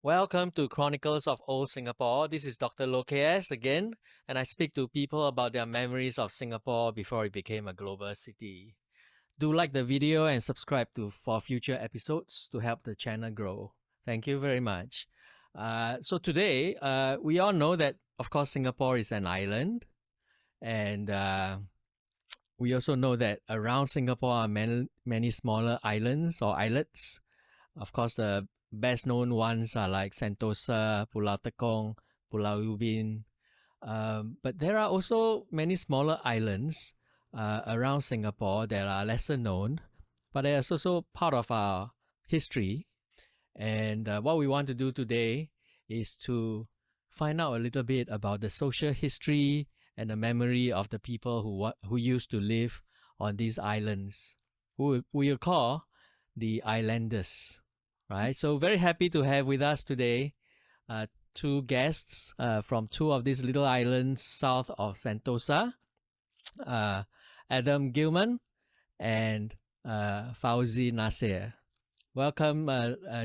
Welcome to Chronicles of Old Singapore. This is Dr Loh KS again, and I speak to people about their memories of Singapore before it became a global city. Do like the video and subscribe for future episodes to help the channel grow. Thank you very much. So today, we all know that, of course, Singapore is an island, and we also know that around Singapore are many smaller islands or islets. Of course, the best known ones are like Sentosa, Pulau Tekong, Pulau Ubin. But there are also many smaller islands around Singapore that are lesser known, but they are also part of our history. And what we want to do today is to find out a little bit about the social history and the memory of the people who used to live on these islands, who you call the islanders, right? So very happy to have with us today two guests from two of these little islands south of Sentosa, Adam Giman and Fawzi Nasir. Welcome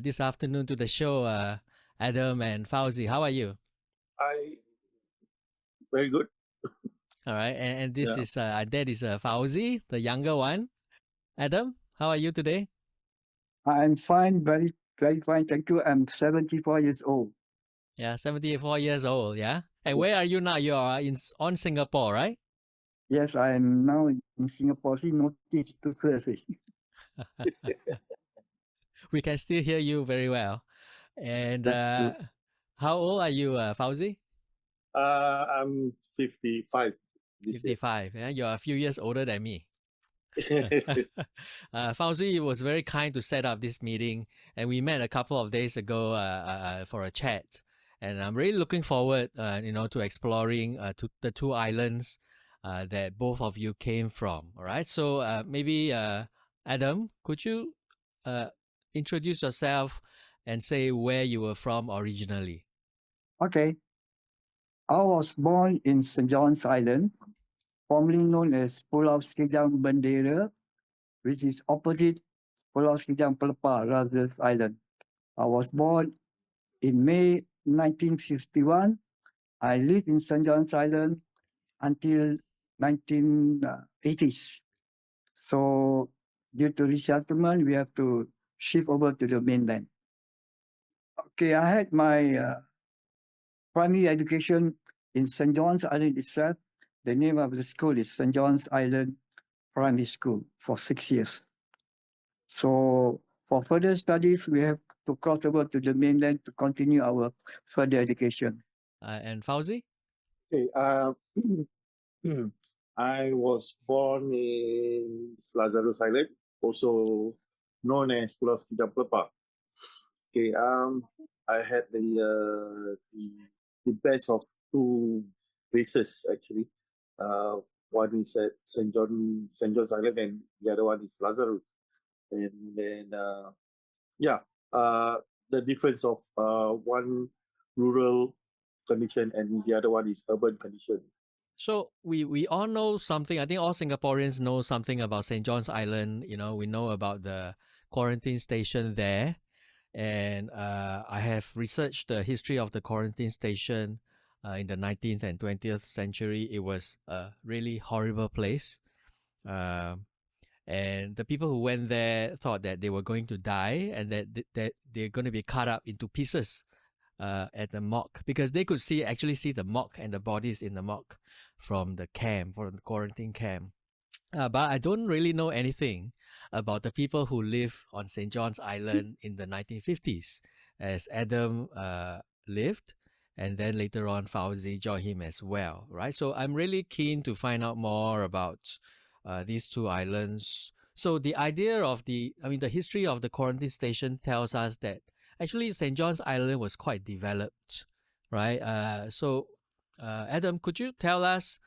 this afternoon to the show, Adam and Fawzi. How are you? Very good. All right, and this is that is Fawzi, the younger one. Adam, how are you today? I'm fine, very fine. Thank you. I'm 74 years old. Yeah, 74 years old. Yeah, and where are you now? You are on Singapore, right? Yes, I'm now in Singapore. See, notice to surface. We can still hear you very well. And how old are you, Fawzi? I'm 55. 55. Yeah, you're a few years older than me. Fawzi was very kind to set up this meeting, and we met a couple of days ago for a chat. And I'm really looking forward, to exploring the two islands that both of you came from. All right. So maybe Adam, could you introduce yourself and say where you were from originally? Okay. I was born in St. John's Island, formerly known as Pulau Sekijang Bendera, which is opposite Pulau Sekijang Pelepah, Lazarus Island. I was born in May 1951. I lived in St. John's Island until 1980s. So due to resettlement, we have to shift over to the mainland. Okay, I had my primary education in St. John's Island itself. The name of the school is St. John's Island Primary School for 6 years. So for further studies, we have to cross over to the mainland to continue our further education. And Fawzi? Okay. I was born in Lazarus Island, also known as Pulau Sekijang Pelepah. Okay. I had the best of two places actually. One is at St. John's Island, and the other one is Lazarus. And then the difference of one rural condition and the other one is urban condition. So we all know something. I think all Singaporeans know something about St. John's Island. We know about the quarantine station there. And I have researched the history of the quarantine station in the 19th and 20th century. It was a really horrible place. And the people who went there thought that they were going to die and that they're going to be cut up into pieces at the morgue, because they could actually see the morgue and the bodies in the morgue from the quarantine camp. But I don't really know anything about the people who live on St. John's Island in the 1950s, as Adam lived, and then later on Fawzi joined him as well, right? So I'm really keen to find out more about these two islands. So the idea of the history of the quarantine station tells us that actually St. John's Island was quite developed, right? So Adam, could you tell us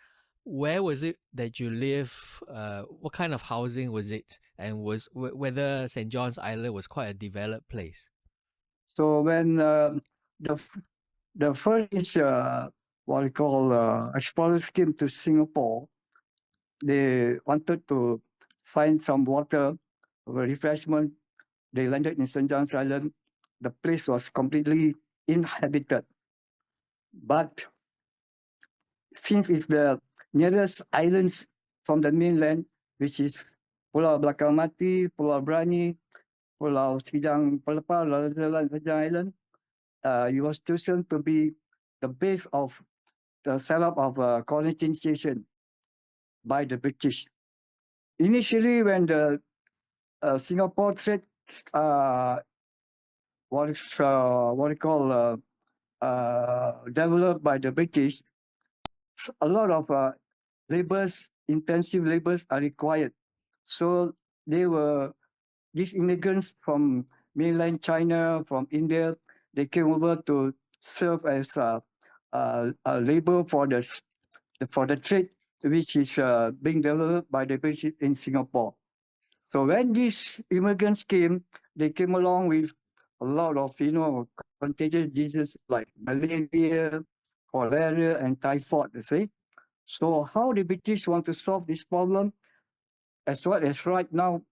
where was it that you live? What kind of housing was it, and whether St. John's Island was quite a developed place? So when the first what we call explorers came to Singapore, they wanted to find some water for refreshment. They landed in St. John's Island. The place was completely inhabited. But since it's the nearest islands from the mainland, which is Pulau Belakang Mati, Pulau Brani, Pulau Sekijang Pelepah, Lazarus Island, it was chosen to be the base of the setup of a quarantine station by the British. Initially, when the Singapore trade what you call developed by the British, a lot of intensive labors are required. So these immigrants from mainland China, from India, they came over to serve as labor for the trade, which is being developed by the British in Singapore. So when these immigrants came, they came along with a lot of contagious diseases like malaria, cholera, and typhoid. You see. So how the British want to solve this problem, as well as right now,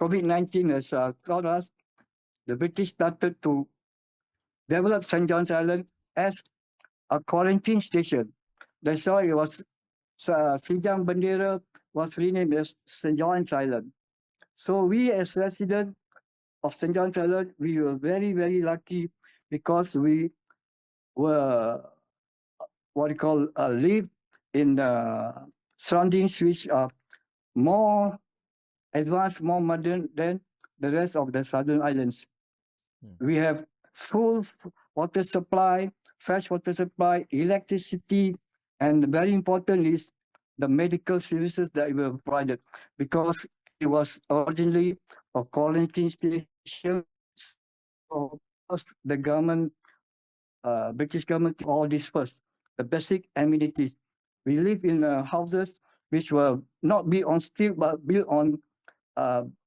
COVID-19 has taught us, the British started to develop St. John's Island as a quarantine station. That's why it was Sekijang Bendera was renamed as St. John's Island. So we as residents of St. John's Island, we were very, very lucky because we were live in surroundings which are more advanced, more modern than the rest of the southern islands. We have full water supply, fresh water supply, electricity, and very important is the medical services that were provided, because it was originally a quarantine station. So the government, British government, all this first, the basic amenities. We live in houses which were not built on steel but built on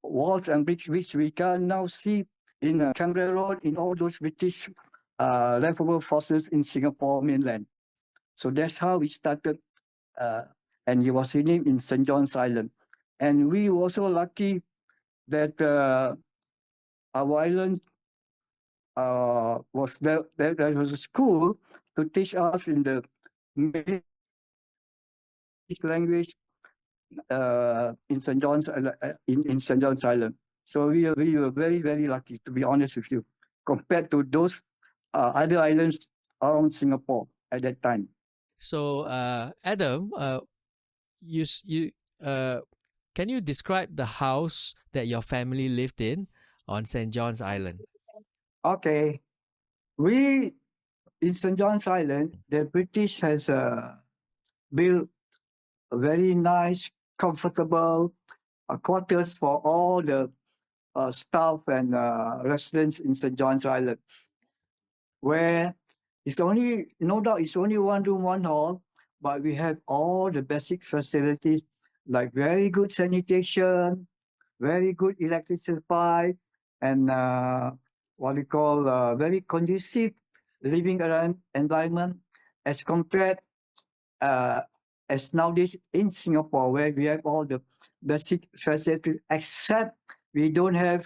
walls and bricks, which we can now see in Canberra Road, in all those British leftover forces in Singapore mainland. So that's how we started, and it was renamed in St. John's Island. And we were also lucky that our island was there was a school to teach us in the language in St. John's in St. John's Island. So we were very, very lucky, to be honest with you, compared to those other islands around Singapore at that time. So, Adam, can you describe the house that your family lived in on St. John's Island? Okay, in St. John's Island, the British has built a very nice, comfortable quarters for all the staff and residents in St. John's Island, where it's only, no doubt, it's only one room, one hall, but we have all the basic facilities like very good sanitation, very good electricity supply, and very conducive living environment as compared as nowadays in Singapore, where we have all the basic facilities, except we don't have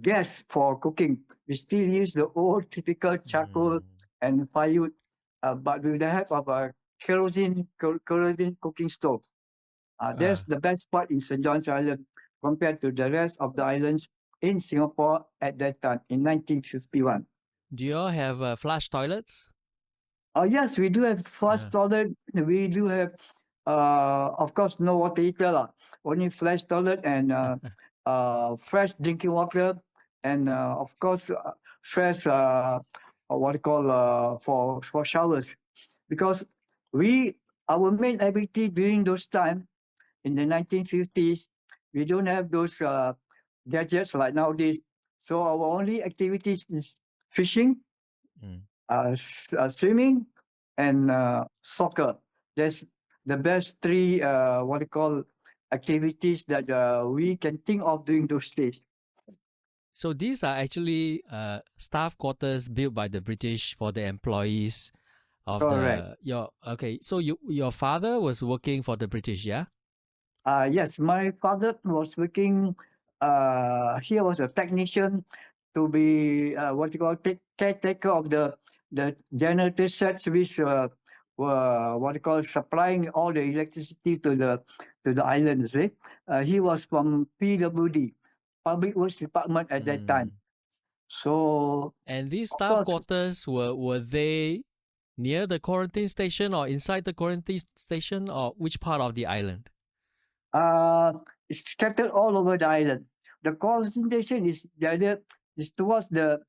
gas for cooking. We still use the old typical charcoal and firewood, but with the help of a kerosene cooking stove. That's the best part in St. John's Island compared to the rest of the islands in Singapore at that time in 1951. Do you all have flush toilets? Yes, we do have flush toilet. We do have, of course, no water heater, only flush toilet and fresh drinking water, and of course, fresh for showers, because our main activity during those time in the 1950s, we don't have those gadgets like nowadays. So our only activities is fishing, swimming, and soccer. That's the best three activities that we can think of during those days. So these are actually staff quarters built by the British for the employees of So your father was working for the British, yeah? Yes, my father was working. He was a technician to be caretaker of the generator sets which were supplying all the electricity to the islands. He was from PWD, Public Works Department at that time. So And these of staff course, quarters were they near the quarantine station or inside the quarantine station, or which part of the island? it's scattered all over the island. The concentration is towards the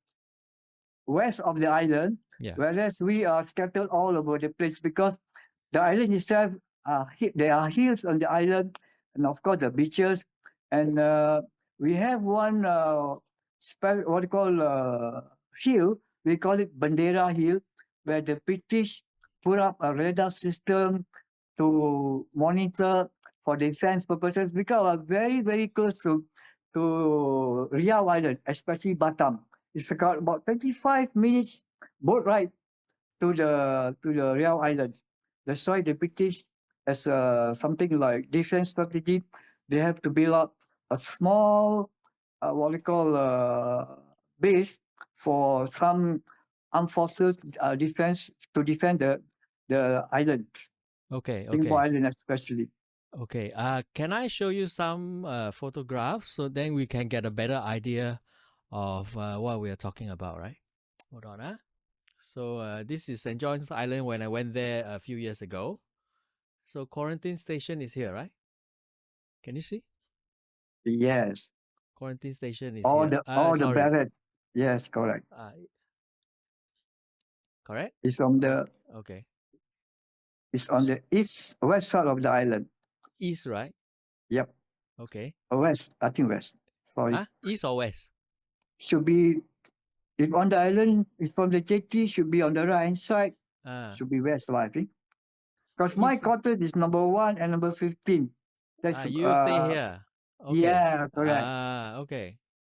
west of the island, Yeah. whereas we are scattered all over the place because the island itself, there are hills on the island, and of course the beaches, and we have one hill. We call it Bendera Hill, where the British put up a radar system to monitor for defense purposes because we are very very close to Riau Island, especially Batam. It's about 25 minutes boat ride to the Riau Islands. That's why the British, as something like defense strategy, they have to build up a small, base for some armed forces defense to defend the island, Okay. Singapore Okay. Island especially. Okay. Can I show you some photographs so then we can get a better idea of what we are talking about, right? Hold on. So this is St. John's Island when I went there a few years ago. So quarantine station is here, right? Can you see? Yes, Quarantine station is all here. the Sorry. barracks. Yes, correct. Correct? It's on the Okay. east west side of the island. East, right? Yep. Okay. West, I think west. Sorry. East or west? Should be, if on the island, if from the jetty, should be on the right hand side. Should be west, I think. Because my East. cottage is number 1 and number 15. That's You stay here. Okay. Yeah, correct. Okay.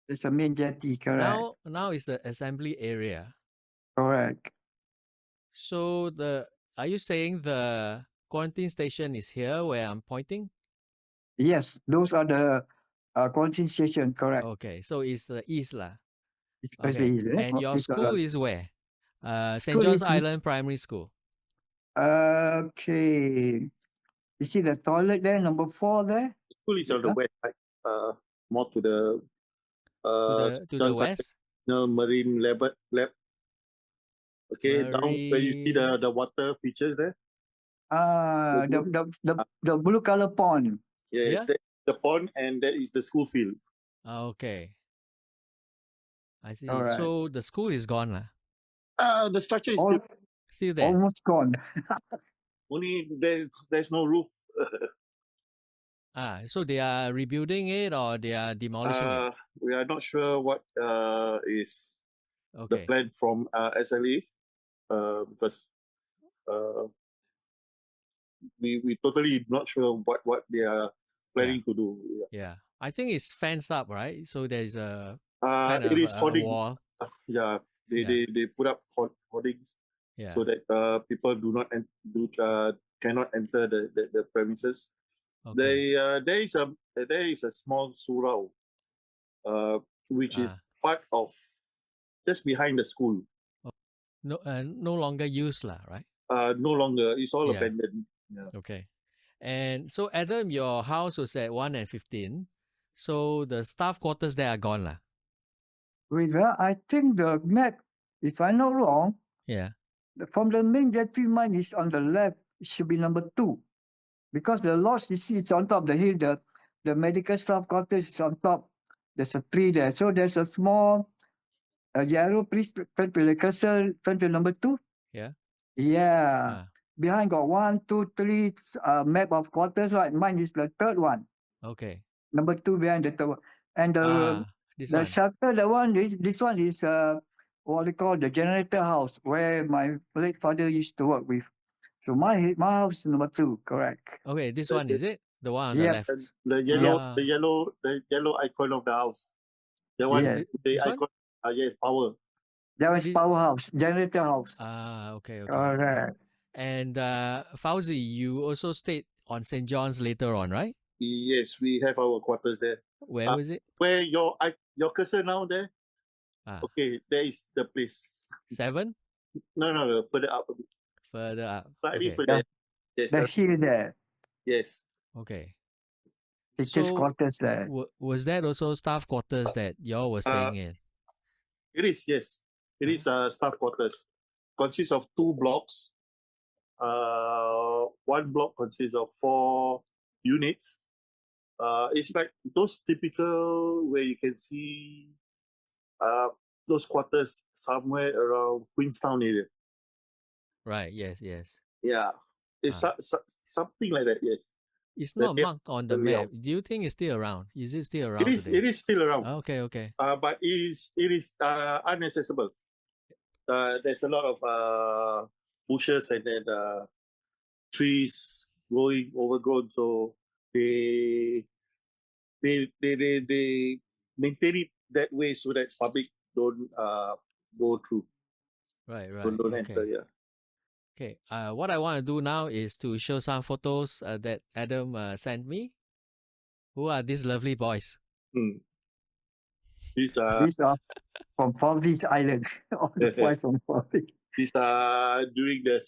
It's a main jetty, correct. Now is the assembly area. Correct. So are you saying the quarantine station is here where I'm pointing? Yes, those are the quarantine station, correct. Okay, so it's the east lah. Especially, Okay, and your school is where? St. John's Island Primary School. Okay. You see the toilet there, number 4 there? School is on the west side, more to the To the west? Marine lab. Okay, down where you see Marine. the water features there. The blue color pond. Yes, Yeah? the pond, and that is the school field. Okay. I see. Alright. So the school is gone lah. The structure is Still there. Almost gone. only there's no roof. So they are rebuilding it or they are demolishing it? We are not sure what is the Okay. plan from SLA, because we totally not sure what they are planning to do. Yeah. I think it's fenced up, right? So there's a It is a hoarding. wall. Yeah, they put up hoardings Yeah. so that people cannot enter the premises. Okay. There is a small surau, which is part of just behind the school. No longer used lah, right? No longer. It's all Yeah. abandoned. Yeah. Okay. And so Adam, your house was at 1 and 15. So the staff quarters there are gone lah. Wait, I think the map, if I'm not wrong, Yeah. from the main jetty, mine is on the left. It should be number 2. Because the lodge, you see, it's on top of the hill. The medical staff quarters is on top. There's a tree there. So there's a small arrow. Please turn to the cursor, turn to number 2. Yeah. Yeah. Behind got 1, 2, 3 map of quarters, right? Mine is the third one. Okay. Number 2 behind the third one. And this the one. shelter, this one is what they call the generator house, where my late father used to work with. So my house is number 2, correct. Okay, this one is it? The one on the Yep. left. The yellow icon of the house. The one, Yeah. the This one? icon. Yes, power. That was This- powerhouse, generator house. Okay. Correct. And Fawzi, you also stayed on St. John's later on, right? Yes, we have our quarters there. Where was it? Where your cursor now there? Okay, there is the place. 7? No, further up a bit. Further up. Slightly Okay. further. Yes, The hill there, yes. Okay. teachers' So quarters there. was that also staff quarters that y'all were staying in? It is, yes. It is staff quarters. Consists of 2 blocks. One block consists of 4 units. It's like those typical where you can see those quarters somewhere around Queenstown area. Right. Yes. Yes. Yeah, it's something like that. Yes, It's The not depth marked on the the Riau. map. Do you think it's still around? Is it still it around is. today? It is still around. Okay. Okay. But it is inaccessible. There's a lot of bushes and then trees growing overgrown, so they maintain it that way so that public don't go through, Right. Right. don't Okay. enter. Yeah. Okay. What I want to do now is to show some photos that Adam sent me. Who are these lovely boys? These These are from Fawzi's Island. All the boys from Fawzi. these are during the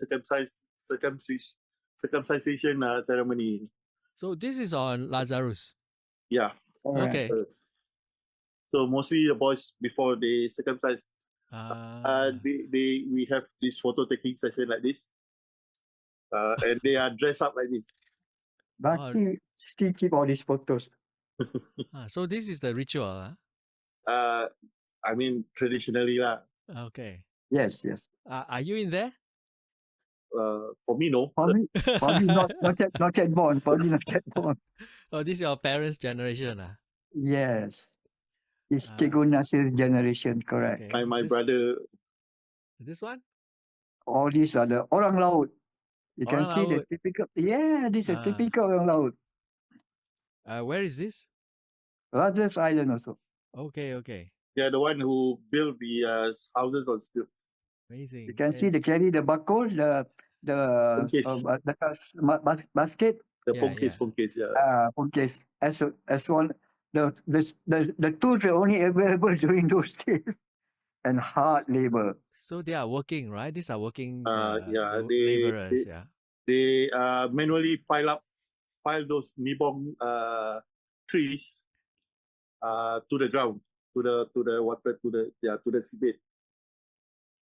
circumcision ceremony. So this is on Lazarus. Yeah. Alright. Okay. So mostly the boys before they circumcised, we have this photo taking session like this, and they are dressed up like this. Lucky still keep all these photos. So this is the ritual. I mean traditionally lah. Okay. Yes, yes. Are you in there? For me no. For me not yet born. For me not yet born. Oh, this is your parents' generation. Yes. It's Ah. Cikgu Nasir's generation, correct. Okay. My brother. This one? All these are the orang laut. You can Orang see the laut. typical. Yeah, this is typical orang laut. Where is this? Lazarus Island also. Okay. Okay. Yeah, the one who built the houses on stilts. Amazing. You can see they carry the bakul, the basket. The Yeah, phone case, yeah. Phone case. As one the tools were only available during those days. And hard labor. So they are working, right? These are working Yeah, laborers. Yeah. They manually pile those nibong trees to the ground, to the water, to the seabed.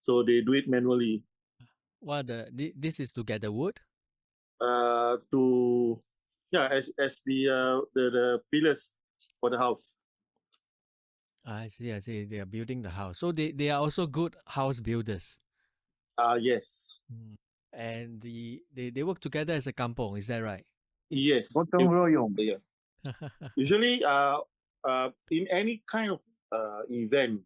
So they do it manually. This is to get the wood? As the pillars for the house. I see. They are building the house. So they are also good house builders. Yes. And they work together as a kampong, is that right? Yes. Gotong royong. Yeah. Usually, in any kind of event,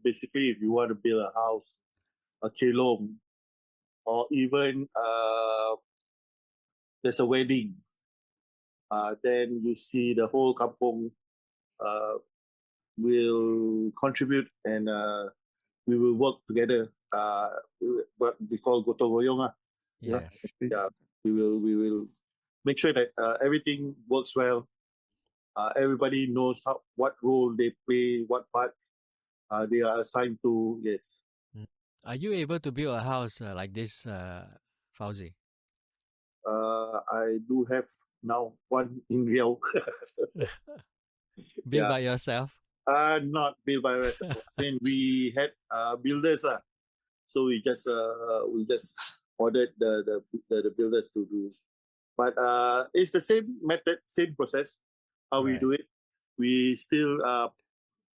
basically, if you want to build a house, a kelong, or even there's a wedding, then you see the whole kampong will contribute and we will work together. What we call gotong royong. Yes. Yeah. We will make sure that everything works well. Everybody knows what role they play, what part they are assigned to. Yes. Are you able to build a house like this, Fawzi? I do have now one in Riau. Built by yourself? Not built by myself. I mean, we had builders, so we just ordered the builders to do. But it's the same method, same process. How we do it. We still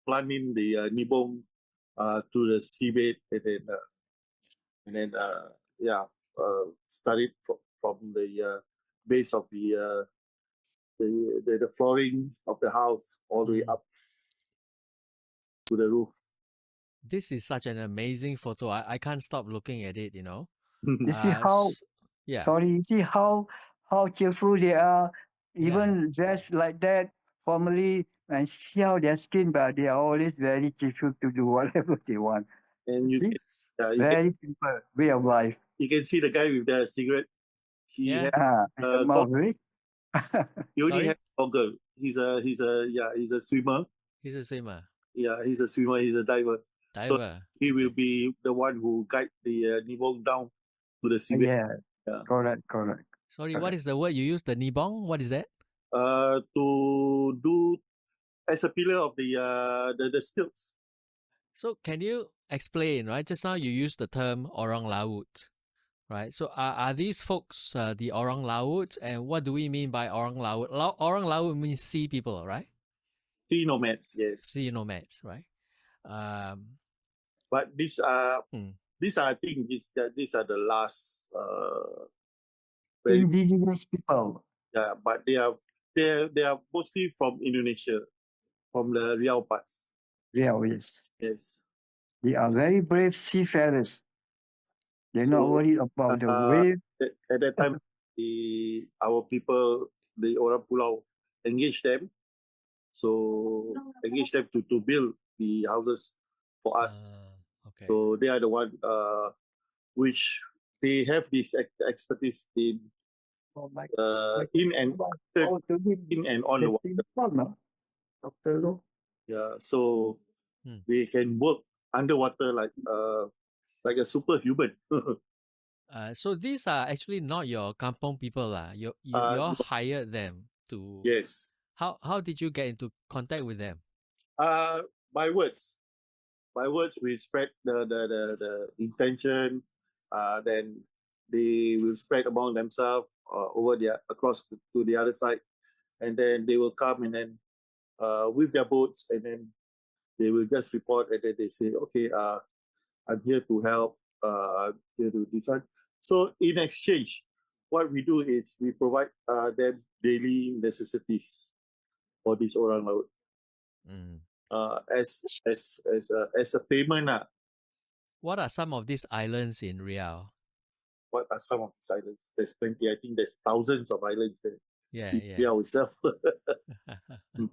plant in the nibong to the seabed, and then start it from the base of the flooring of the house all the way up to the roof. This is such an amazing photo. I can't stop looking at it, you know. You see how you see how cheerful they are, even dressed like that formally, and see how their skin, but they are always very cheerful to do whatever they want. And you see, very simple way of life. You can see the guy with the cigarette. He had he only had a goggle. He's a swimmer. He's a swimmer. Yeah, he's a swimmer. He's a diver. So Diver. he will Okay. be the one who guide the Nibong down to the seabed. Yeah, Yeah. correct. Sorry, what Correct. is the word you use? The nibong? What is that? To do as a pillar of the stilts. So can you explain, right? Just now you used the term orang laut, right? So are these folks the orang laut, and what do we mean by orang laut? Orang laut means sea people, right? Sea nomads, yes. Sea nomads, right? Um, But these hmm. I think these are the last Indigenous people. yeah, but they are mostly from Indonesia, from the Riau parts. Riau, yes. Yes. They are very brave seafarers. They're not So worried about the wave. at that time, our people, the orang pulau, engaged them. So engage them to build the houses for us. Okay. So they are the one which they have this expertise in in and on the water. Dr. Loh. Yeah, so they can work underwater like a superhuman. So these are actually not your kampong people, lah. You all hired them to. Yes. How did you get into contact with them? By words. By words, we spread the intention. Then they will spread among themselves over across to the other side, and then they will come and then with their boats, and then they will just report, and then they say, okay, I'm here to help. I'm here to decide. So in exchange, what we do is we provide them daily necessities for this orang laut. As a payment. What are some of these islands in Riau? What are some of these islands? There's plenty. I think there's thousands of islands there. Yeah. Riau itself. Do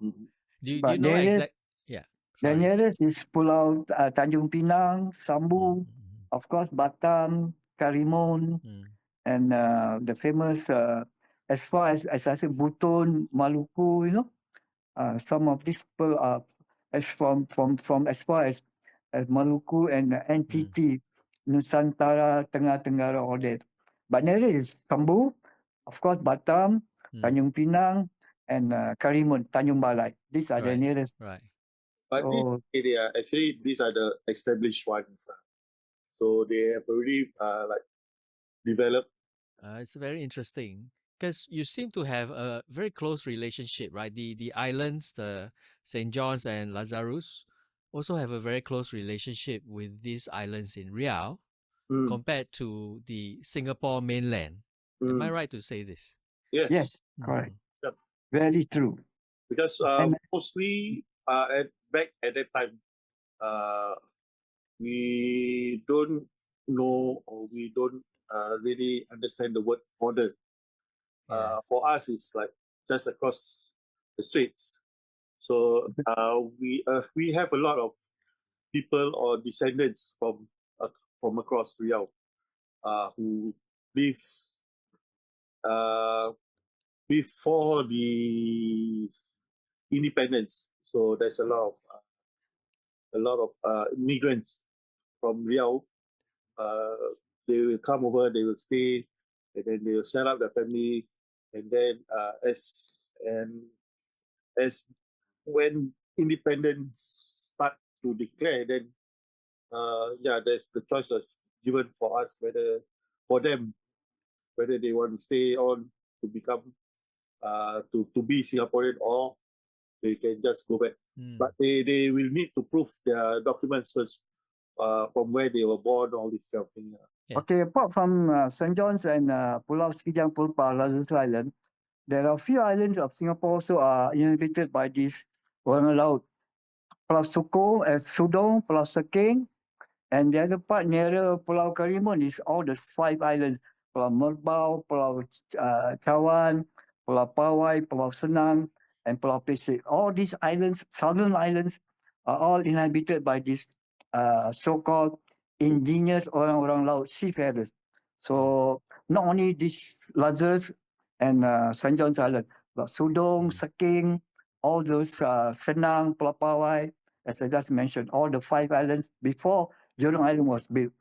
you But know exact? the Sorry. nearest is Pulau Tanjung Pinang, Sambu, of course, Batam, Karimun, and the famous, as far as I said, Buton, Maluku, some of these people are from as far as Maluku and NTT, Nusantara, Tengah Tenggara, all that. But nearest is Sambu, of course, Batam, Tanjung Pinang, and Karimun, Tanjung Balai. These are the nearest. Right. But these are the established ones. So they have already developed. It's very interesting because you seem to have a very close relationship, right? The islands, the St. John's and Lazarus, also have a very close relationship with these islands in Riau compared to the Singapore mainland. Am I right to say this? Yes, correct. Very true. Because mostly back at that time, we don't know, or we don't really understand the word border. For us, it's like just across the straits. So we have a lot of people or descendants from across Riau who live before the independence. So there's a lot of immigrants from Riau. They will come over, they will stay, and then they will set up their family. And then as when independence start to declare, then there's the choice was given for us whether they want to stay on to become to be Singaporean, or they can just go back. But they will need to prove their documents first from where they were born, all this kind of thing. Okay, apart from St. John's and Pulau Sekijang Pelepah, Lazarus Island, there are a few islands of Singapore also are inhabited by these orang laut. Pulau Sudong, Pulau Sekijang, and the other part nearer Pulau Karimun is all the 5 islands. Pulau Merbau, Pulau Cawan, Pulau Pawai, Pulau Senang, and Pulau Pesek. All these islands, southern islands, are all inhabited by these so-called indigenous orang-orang laut seafarers. So not only this Lazarus and St. John's Island, but Sudong, Sekijang, all those Senang, Pulau Pawai, as I just mentioned, all the 5 islands before Jurong Island was built.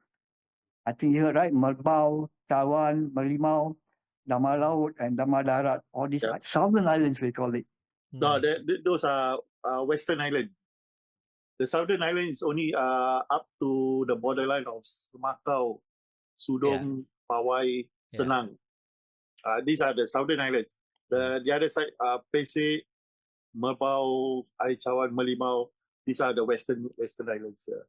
I think you heard right, Merbau, Tawan, Melimau, Dama Laut, and Dama Darat. All these Yeah. southern islands we call it. No, those are Western Island. The Southern Island is only up to the borderline of Semakau, Sudong, Pawai, Senang. These are the Southern Islands. The other side, Pesek, Merbau, Aichawan, Melimau. These are the Western Islands. Yeah.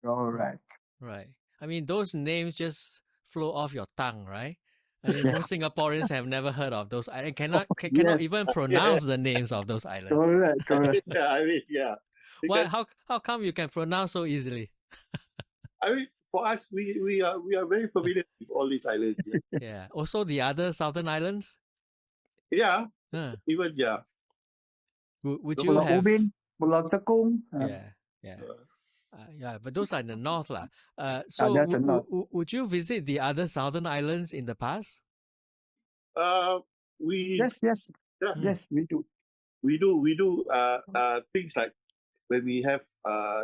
All right. Right. I mean, those names just flow off your tongue, right? I mean, Yeah. most Singaporeans have never heard of those islands. Cannot Yes. even pronounce the names of those islands. Correct, correct. Yeah, I mean, yeah. Why? Because, How come you can pronounce so easily? I mean, for us, we are very familiar with all these islands. Yeah. Yeah. Also, the other southern islands. Yeah, Huh. even yeah. Would you Pulau have? Ubin, Pulau Tekong. Yeah. Yeah. Yeah, but those are in the north, lah. That's So a north. would you visit the other southern islands in the past? We Yes, yes, yeah, yes, we do. we do things like when we have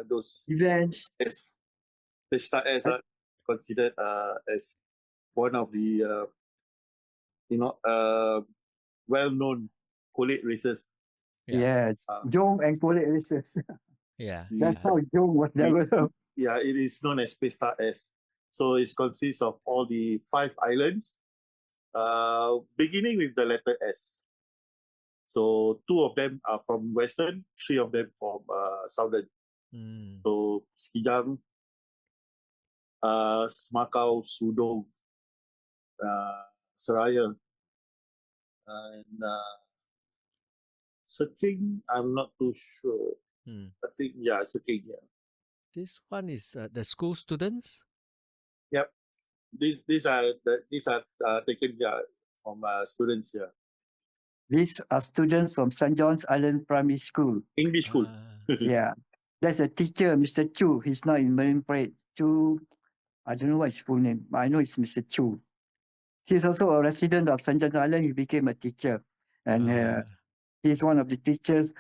those Events. as they start as considered as one of the well-known collate races. Yeah. Jong and Kolek races. Yeah. That's how Jong was developed. Yeah, it is known as Pesta S. So it consists of all the 5 islands, beginning with the letter S. So 2 of them are from Western, 3 of them from Southern. So Sekijang, Semakau, Sudong, Seraya, and Seking, I'm not too sure. I think, yeah, Seking, yeah. This one is the school students. Yep. These are taken from students here. These are students from St. John's Island Primary School. English school. Yeah. There's a teacher, Mr. Chu. He's not in Marine Parade. Chu, I don't know what his full name, but I know it's Mr. Chu. He's also a resident of St. John's Island. He became a teacher. And he's one of the teachers,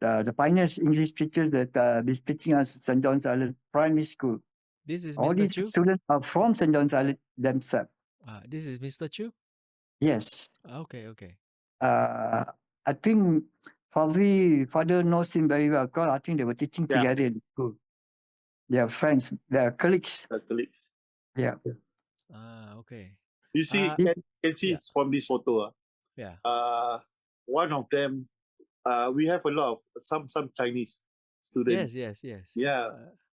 the pioneers English teachers that is teaching us St. John's Island Primary School. This is All Mr. these Chu. students are from St. John's Island themselves. This is Mr. Chu. Yes. Okay. I think Fawzi father knows him very well because I think they were teaching together in school. They are friends, they are colleagues. Colleagues. Yeah. Okay. You see, you can see from this photo. One of them, we have a lot of some Chinese students. Yes. Yeah.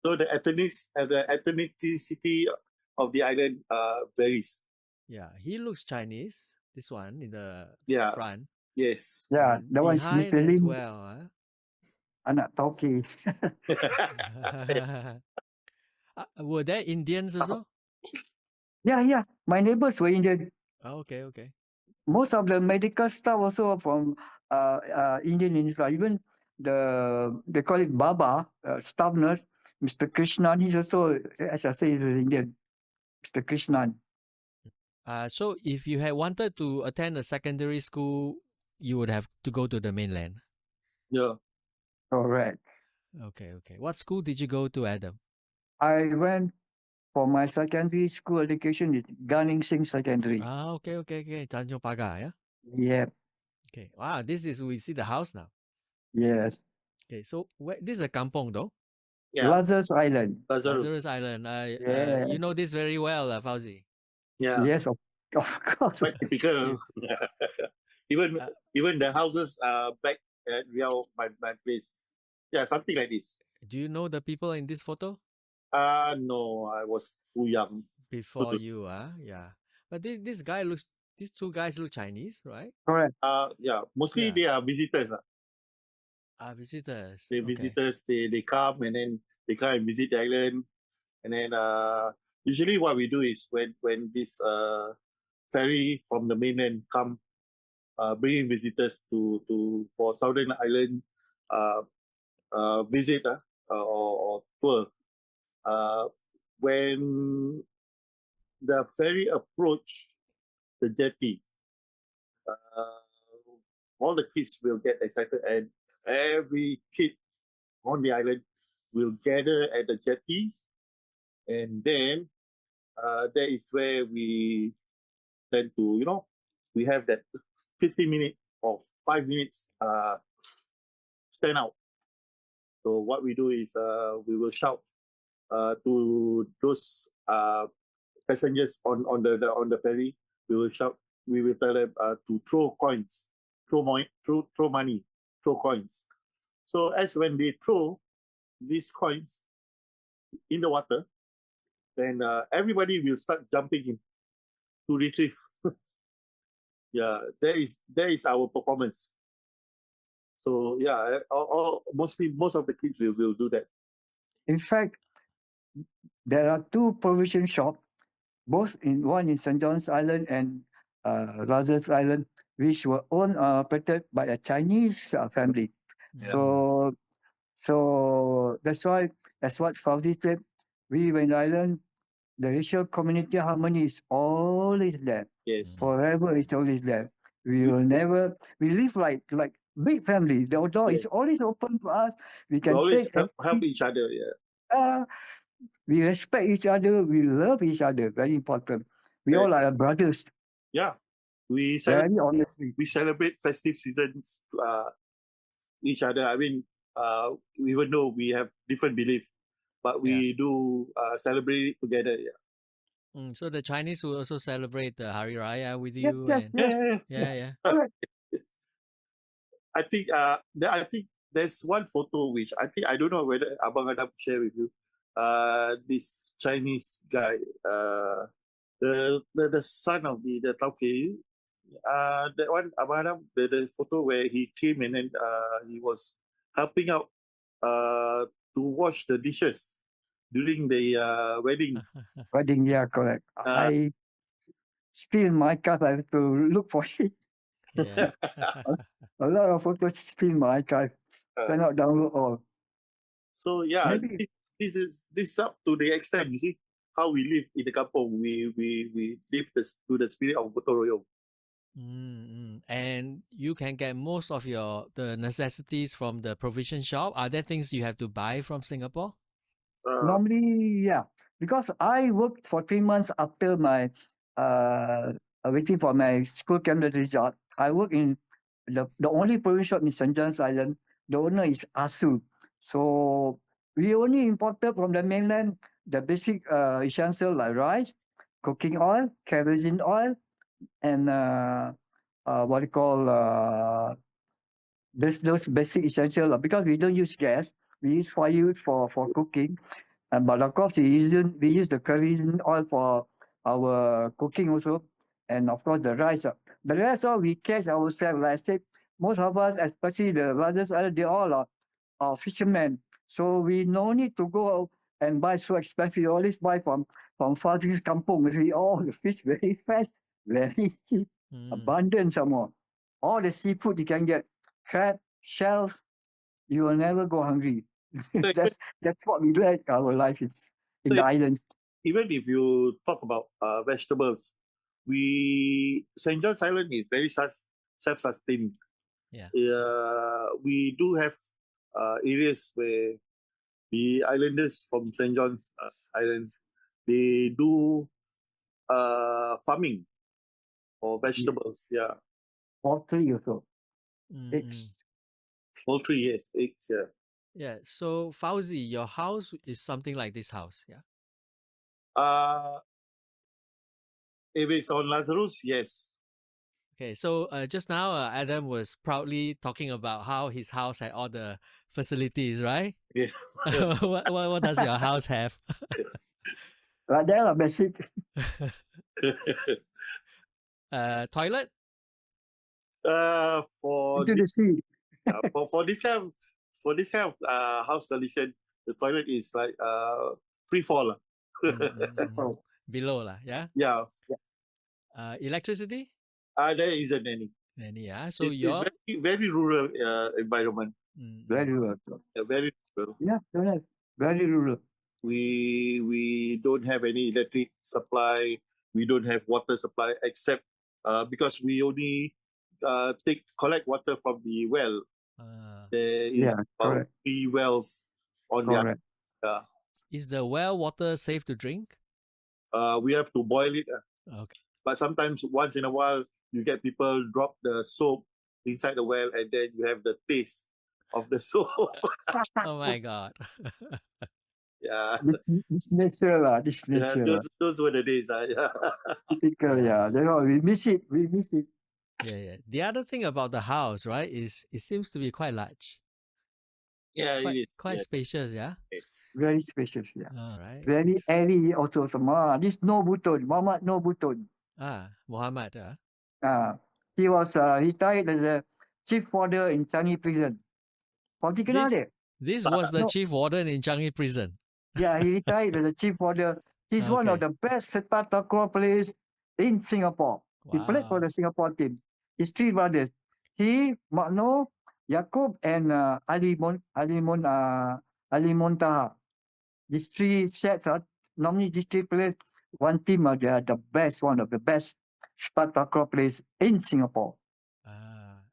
So the ethnicity of the island varies. Yeah, he looks Chinese. This one in the front. Yes. Yeah, that one is Behind Mr. as Lim. well. Anak Tauke. Were there Indians also? Yeah. My neighbors were Indian. Okay. Most of the medical staff also are from Indian in Israel. Even they call it Baba, staff nurse, Mr. Krishnan, he's also, as I say, he's Indian. Mr. Krishnan. So if you had wanted to attend a secondary school, you would have to go to the mainland. Yeah. Correct. Okay. What school did you go to, Adam? I went for my secondary school education at Gunning Singh Secondary. Okay. Tanjong Pagar, yeah? Yep. Okay. Wow, we see the house now. Yes. Okay, so this is a kampong though? Yeah. Lazarus Island. Lazarus Island. You know this very well, Fawzi. Yeah. Yes, of course. Quite typical. Even the houses back at Riau, my place. Yeah, something like this. Do you know the people in this photo? No, I was too young. Before you, yeah. But these two guys look Chinese, right? Correct. Yeah, mostly they are visitors. Visitors. They visitors, they come and then they come and visit the island. And then usually what we do is when this ferry from the mainland come bringing visitors for Southern Island visit or tour. When the ferry approach the jetty, all the kids will get excited, and every kid on the island will gather at the jetty, and then that is where we tend to, we have that 50 minutes or 5 minutes stand out. So what we do is we will shout to those passengers on the ferry. We will shout. We will tell them to throw coins, throw money, throw coins. So as when they throw these coins in the water, then everybody will start jumping in to retrieve. Yeah, that is our performance. So yeah, most of the kids will do that. In fact, there are two provision shops, one in St. John's Island and Lazarus Island, which were owned operated by a Chinese family. Yeah. So that's why, that's what Fawzi said. We were in the island, the racial community harmony is always there. Yes. Forever it's always there. We will never, we live like big family. The door is always open to us. We We can always take help each other. Yeah. we respect each other, we love each other. Very important. We all are brothers. Yeah. We Very honestly. celebrate festive seasons each other. I mean, even though we have different belief, but we do celebrate it together. Yeah. So the Chinese will also celebrate the Hari Raya with Yes, you. yes, and yes. Yeah. I think there's one photo which I don't know whether Abang Adam share with you. This Chinese guy, the son of the Tauke, that one Abang Adam, the photo where he came and then he was helping out to wash the dishes during the wedding. Wedding, yeah, correct. I still my card. I have to look for it. Yeah. A lot of photos still in my archive. Cannot download all. So yeah, Maybe this is up to the extent, you see, how we live in the kampong. We live to the spirit of gotong royong. And you can get most of the necessities from the provision shop. Are there things you have to buy from Singapore? normally, yeah. Because I worked for 3 months after my waiting for my school candidate result. I work in the only provincial shop in St. John's Island. The owner is ASU. So we only imported from the mainland the basic essential like rice, cooking oil, kerosene oil, and what you call those basic essential because we don't use gas. We use firewood for cooking. But of course, we use the kerosene oil for our cooking also, and of course the rice. The rest all we catch ourselves. Like I said, most of us, especially the largest island, they all are fishermen. So we no need to go and buy so expensive. We always buy from Fawzi's Kampong. We all the fish very fresh, very abundant some more. All the seafood you can get, crab, shells, you will never go hungry. that's what we like our life is in the islands. Even if you talk about vegetables, St. John's Island is very self-sustaining. Yeah. We do have areas where the islanders from St. John's Island, they do farming for vegetables. Yeah. Poultry also. Mm-mm. Eggs. Poultry, yes, eggs. Yeah. Yeah. So Fawzi, your house is something like this house. Yeah. If it's on Lazarus, yes. Okay. So just now, Adam was proudly talking about how his house had all the facilities, right? Yeah. what does your house have? Like that, basic. Toilet? For Into the sea. for this kind of house condition, the toilet is like free fall. Below lah, yeah. Yeah. Electricity? There isn't any. Yeah. So it's very, very rural environment. Very rural. Yeah, very rural. Yeah, correct. Very rural. We don't have any electric supply. We don't have water supply except because we only collect water from the well. There is about 3 wells on the Correct. Is the well water safe to drink? we have to boil it. Okay. But sometimes once in a while you get people drop the soap inside the well and then you have the taste of the soap. Oh my God. Yeah. This nature lah. This Yeah, nature lah. those were the days. Yeah. Typical, Yeah. yeah. You know, we miss it. We miss it. Yeah. The other thing about the house, right, is it seems to be quite large, Yeah, quite it is. quite Yeah, spacious. Yeah. yes. Very spacious, yeah. All right. Very airy also. This no buton. Muhammad no buton. Muhammad. He was retired as a chief warder in Changi prison. Fawzi kenal This dia? This was the No. chief warden in Changi prison. Yeah, he retired as a chief warder. He's one of Okay. the best sepak takraw players in Singapore. He played for Wow. the Singapore team. His three brothers. He, Makno, Yaakob, and Ali Montaha. These three sets are normally these three players. One team they are the best, one of the best sepak takraw players in Singapore.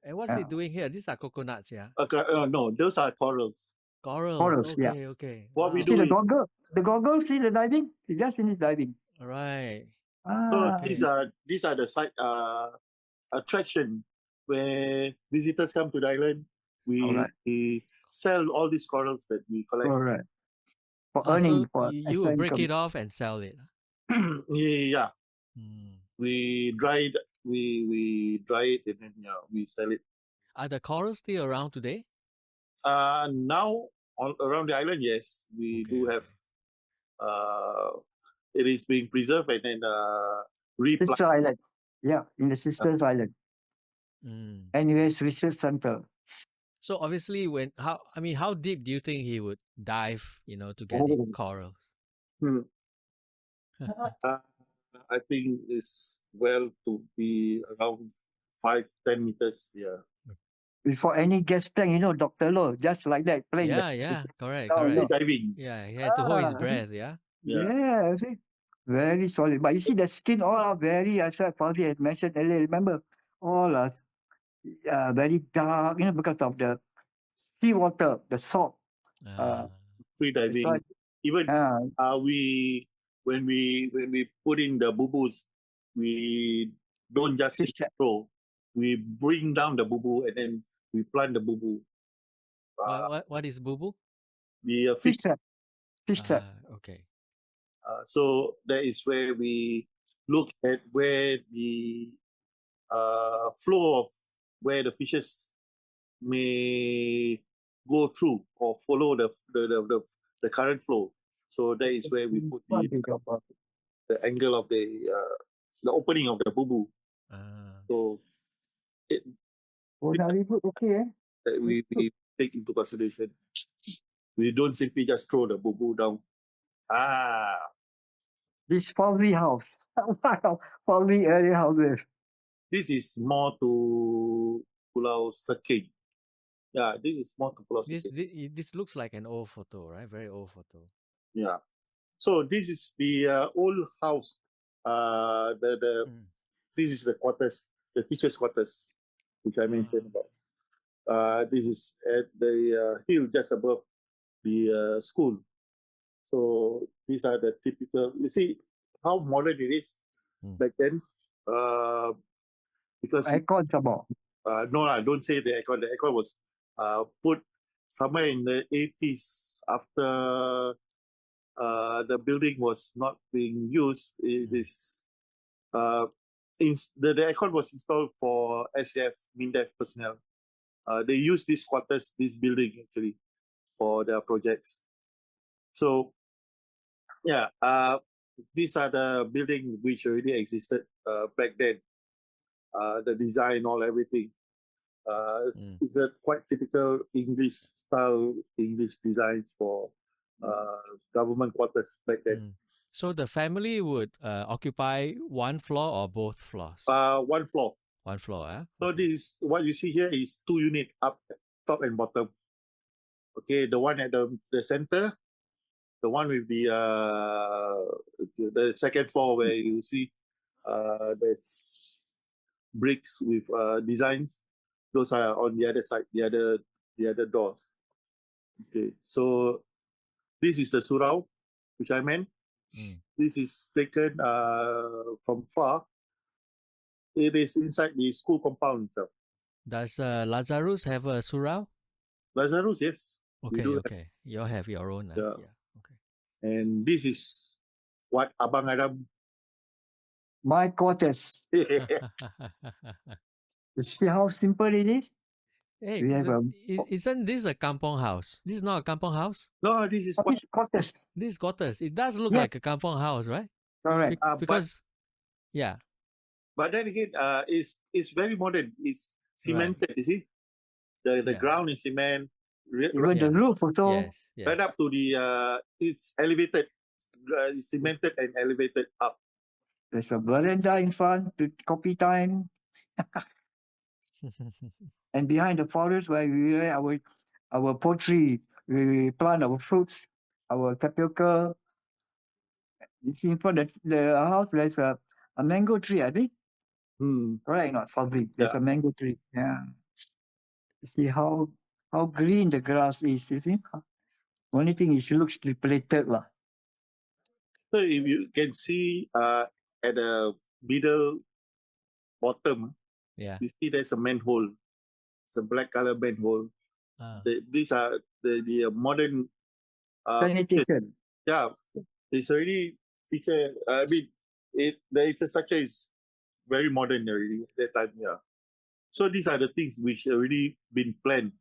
And what's he doing here? These are coconuts, yeah. No, those are corals. Corals, yeah. Okay. What we See do the is goggle? The goggles, see the diving? He just finished diving. All right. so Ah, these are the site attraction where visitors come to the island. Alright. We sell all these corals that we collect. correct. For So earning, for you extra will break income. it off and sell it. Yeah, Hmm. we dry it. We dry it and then we sell it. Are the corals still around today? Now all around the island, yes, we do have. It is being preserved and then replanted. Sister Island. Yeah, in the Sisters Island. Mm. NUS Research Center. So obviously, how deep do you think he would dive, to get the Oh. corals? I think it's well to be around 5-10 meters. Yeah. Before any gas tank, Dr. Loh, just like that, playing. Yeah, correct. Oh, no. Diving. Yeah, he had to hold his Ah. breath, yeah? Yeah, see? Very solid. But you see, the skin all are very, as Fawzi had mentioned earlier, remember, all are very dark, because of the seawater, the salt. Free That's diving. why, Even ah, when we put in the boo-boos, we don't just fish simply throw. We bring down the boo-boo and then we plant the boo-boo. What is boo-boo? The fish. fish trap. Fish trap. Okay. So that is where we look at where the flow of where the fishes may go through or follow the current flow. So that is where we put the angle of the opening of the boo-boo. So Okay, that we take into consideration. We don't simply just throw the boo-boo down. This Fawzi house. Wow, Fawzi area houses. This is more to Pulau Sekijang. Yeah, this is more to Pulau Sekijang. This looks like an old photo, right? Very old photo. Yeah. So this is the old house. This is the quarters, the teachers' quarters, which I mentioned about. This is at the hill just above the school. So these are the typical. You see how modern it is back then. Because Aircon some more. no, don't say the aircon. The aircon was put somewhere in the 80s after the building was not being used. It is the aircon was installed for SAF MINDEF personnel. They use these quarters, this building actually, for their projects. So yeah, these are the buildings which already existed back then. The design, everything. It's a quite typical English style, English designs for government quarters back then. So the family would occupy one floor or both floors? One floor. One floor, eh? So this what you see here is 2 units up, top and bottom. Okay, the one at the center, the one with the second floor where you see there's bricks with designs. Those are on the other side, the other doors. Okay, so This is the surau, which I meant. Mm. This is taken from far. It is inside the school compound itself. Does Lazarus have a surau? Lazarus, yes. we Okay, do have. okay. You all have your own. Yeah. Yeah. Okay. And this is what Abang Adam. My quarters. You see how simple it is? Hey, We have but a isn't this a kampong house? This is not a kampong house. No, this is what. office quarters. This is quarters. It does look Yes. like a kampong house, right? Correct. Because, yeah, But then again, it's very modern. It's cemented. You see, the Yeah. ground is cement. Even the Yeah. roof also. yes, yes. Right up to the it's elevated, it's cemented and elevated up. There's a veranda in front to coffee time. And behind the forest where we rear our poultry, we plant our fruits, our tapioca. You see in front of the house, there's a mango tree, I think. Correct, not Fawzi. There's Yeah. a mango tree. Yeah. You see how green the grass is, you see? Only thing is it looks depleted. So if you can see at the middle bottom, Yeah. you see there's a manhole. It's a black color manhole. Ah. These are the modern. Sanitation. Yeah, it's already feature. I mean, the infrastructure is very modern already at that time. Yeah. So these are the things which already been planned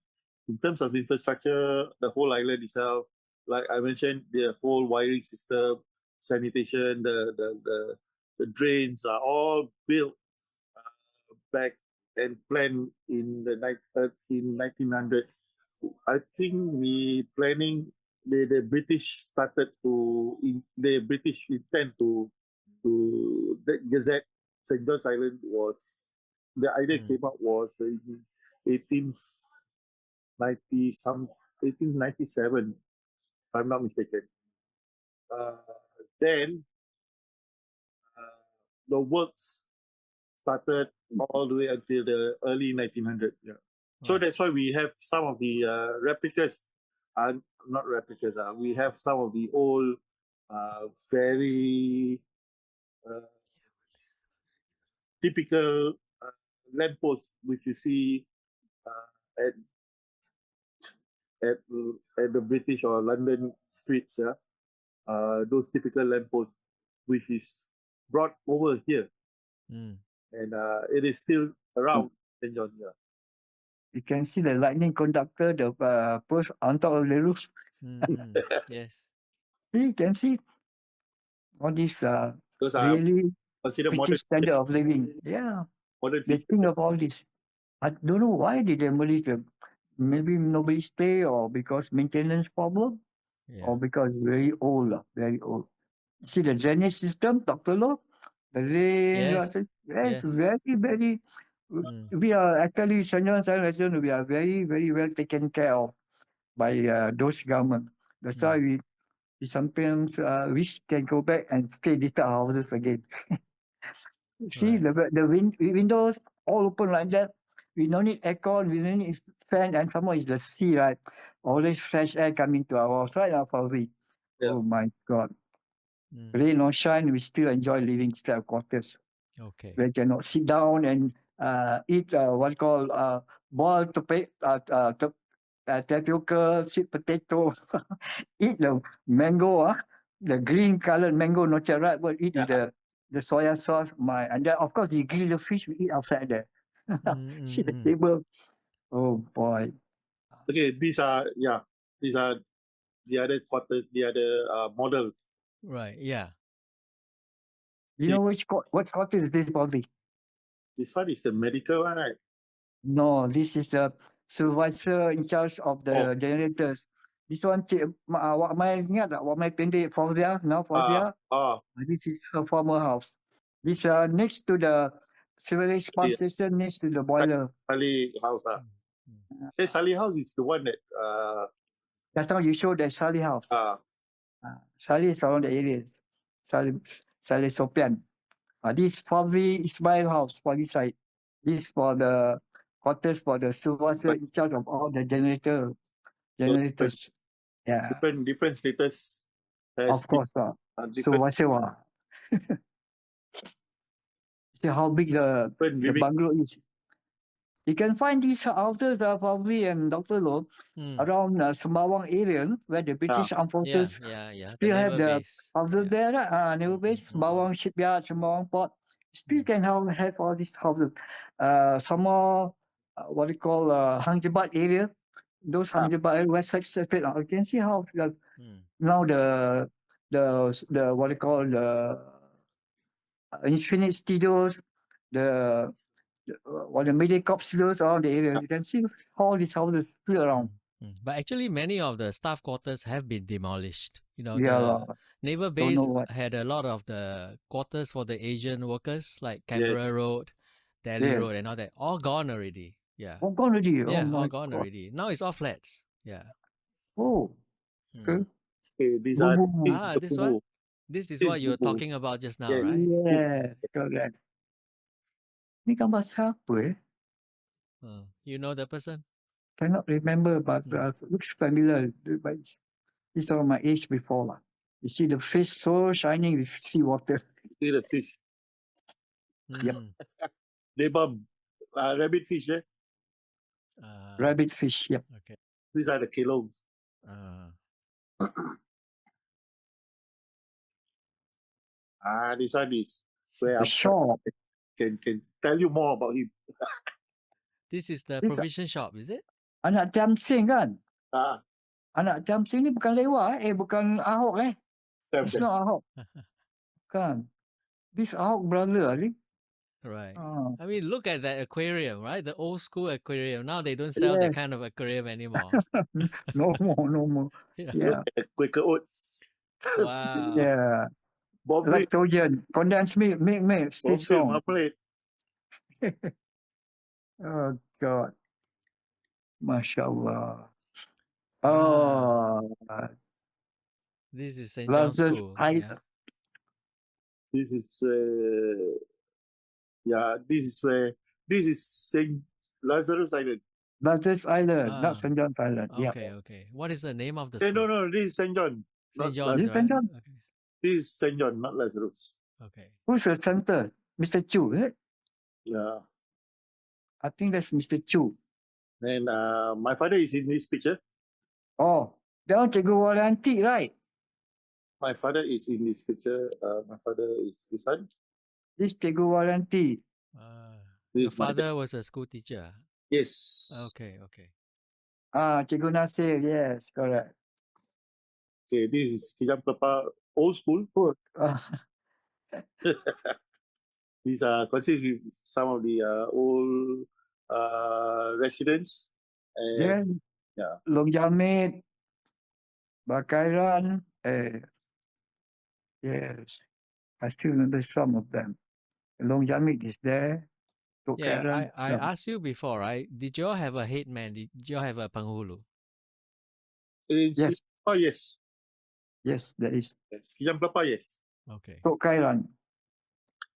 in terms of infrastructure. The whole island itself, like I mentioned, the whole wiring system, sanitation, the drains are all built back and planned in the in 1900. I think we planning the British started to the British intent to the Gazette St. John's Island was the idea came up was in 1897, if I'm not mistaken. Then the works started all the way until the early 1900s. Yeah. So Right. that's why we have some of the replicas, not replicas. We have some of the old, very typical lampposts which you see at at the British or London streets. Yeah, those typical lampposts which is brought over here, Mm. and it is still around St. John. Yeah. You can see the lightning conductor, the post on top of the roof. Yes. You can see all these Those are really considered modern. British standard of living. Yeah. Modern They features. think of all this. I don't know why they demolish them. Maybe nobody stay or because maintenance problem Yeah. or because very old. Very old. See the drainage system, Dr. Loh? The rain, Yes. yes, Yes. very, very. We are actually, St. John's Island resident, we are very, very well taken care of by those government. That's why we sometimes wish can go back and stay these type of houses again. See Right. the windows all open like that. We don't need aircon, we don't need fan, and some more is the sea, right? Always fresh air coming to our house, right? Probably. Yeah. Oh my God. Mm. Rain or shine, we still enjoy living style quarters. Okay. We cannot sit down and eat what called boiled tapioca, sweet potato, eat the mango, the green colored mango, not yet ripe, but eat with the soya sauce. And then of course you grill the fish, we eat outside there. See the table. Oh boy. Okay, these are the other quarters, the other model. Right. Yeah. You know what quarter is this, Bobby? This one is the medical one, right? No, this is the supervisor in charge of the generators. This one, Wak Mai ingat tak? Wak Mai pendek Fawzia, now Fawzia. This is her former house. This next to the sewerage pump station, next to the boiler. Sali house. Sali house is the one that Just now you showed the Sali house. Sali is around the area. Sali Sopian. This Fawzi Ismail house for this side. This for the quarters for the supervisor in charge of all the generators. Yeah, different status. Has of course. So different, whatever. See how big the living. bungalow is. You can find these houses, Fawzi and Dr. Loh, Mm. around Sembawang area where the British Armed Yeah, Forces yeah, yeah. The still have naval the base. houses Yeah. there. Naval base, Sembawang shipyard, Sembawang port. Still can have all these houses. Some more, what you call Hang Jebat area. Those Hang Jebat area, West Side Estate. You can see how now the what you call the Infinite Studios, the the Mediacorp studios around the area. You can see all these houses still around. But actually, many of the staff quarters have been demolished. You know, Yeah, the naval don't base know what. had a lot of the quarters for the Asian workers, like Yeah. Canberra Road, Delhi Yes. Road, and all that. All gone already. Yeah. Oh, gone already. Oh Yeah, my all gone God. already. Now it's all flats. Yeah. Oh, okay. Okay, these are This one. This is what you were talking about just now, Yeah. right? Yeah, correct. Ni gambar siapa You know the person? Cannot remember, but looks familiar. But he's on my age before lah. You see the fish so shining with seawater. See the fish. Yep. They bought rabbit fish. Rabbit fish. Yep. Okay. These are the kilos. This one is where The shop. can tell you more about him. This is the This- provision shop, is it? Anak Jamsing kan? Ah, Anak Jamsing ni bukan Lewa bukan Ahok It's not Ahok. Kan? This Ahok brother, I think. Right. Ah. I mean, look at that aquarium, right? The old school aquarium. Now they don't sell that Yes. kind of aquarium anymore. No more. Yeah. Yeah. Quaker Oats. Wow. Yeah. Bob Lactogen, condensed milk, stay strong. Oh God. MashaAllah. Oh, This is St. John's Lazarus School. Island. Yeah. This is this is St. Lazarus Island. Lazarus Island, not St. John's Island. Okay, Yeah. okay. What is the name of the school? No, this is St. John. St. not John's, Is it right? St. John? Okay. This is St. John, not Lazarus. Okay. Who's the center? Mr. Chu, is it? Yeah. I think that's Mr. Chu. And my father is in this picture. Oh, that one Cikgu Waranti, right? My father is in this picture. My father is this one. This Cikgu Waranti. Your father was a school teacher. Yes. Okay, okay. Cikgu Nasir, yes, correct. Okay, this is Sekijang Pelepah Old School. Good. These are consists with some of the old residents. And Then, yeah. Long Jamit, Bakairan, yes. I still remember some of them. Long Jamit is there. Yeah, I asked you before, right? Did you all have a head man? Did you all have a penghulu? Yes. Oh, yes. Yes, there is. Sekijang Pelepah, yes. Okay. Tok Kairan.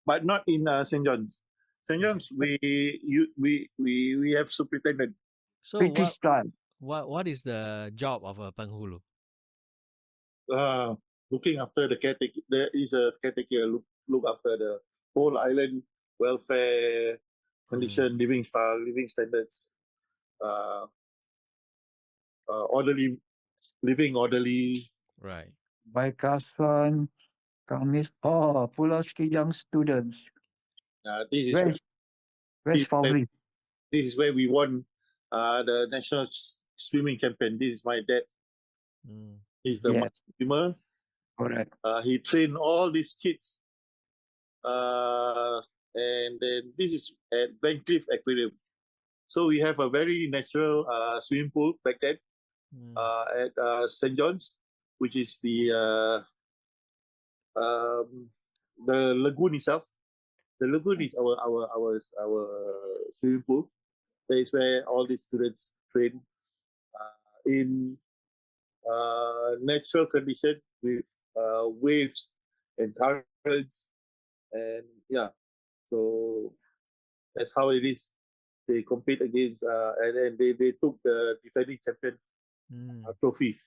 But not in St. John's. St. John's, we have superintendent. So British style. what is the job of a penghulu? Looking after the caretaker. There is a caretaker look after the whole island welfare condition, living style, living standards, living orderly. Right. Baikasan, Kamis. Oh, Pulau Sekijang students. Where's Fawzi? This is where we won the national swimming champion. This is my dad. He's the master swimmer. Correct. He trained all these kids. And then this is at Van Cliff Aquarium. So we have a very natural swimming pool back then at St. John's, which is the lagoon itself. The lagoon is our swimming pool. That is where all the students train in natural condition with waves and currents, and yeah, so that's how it is. They compete against and then they took the defending champion trophy.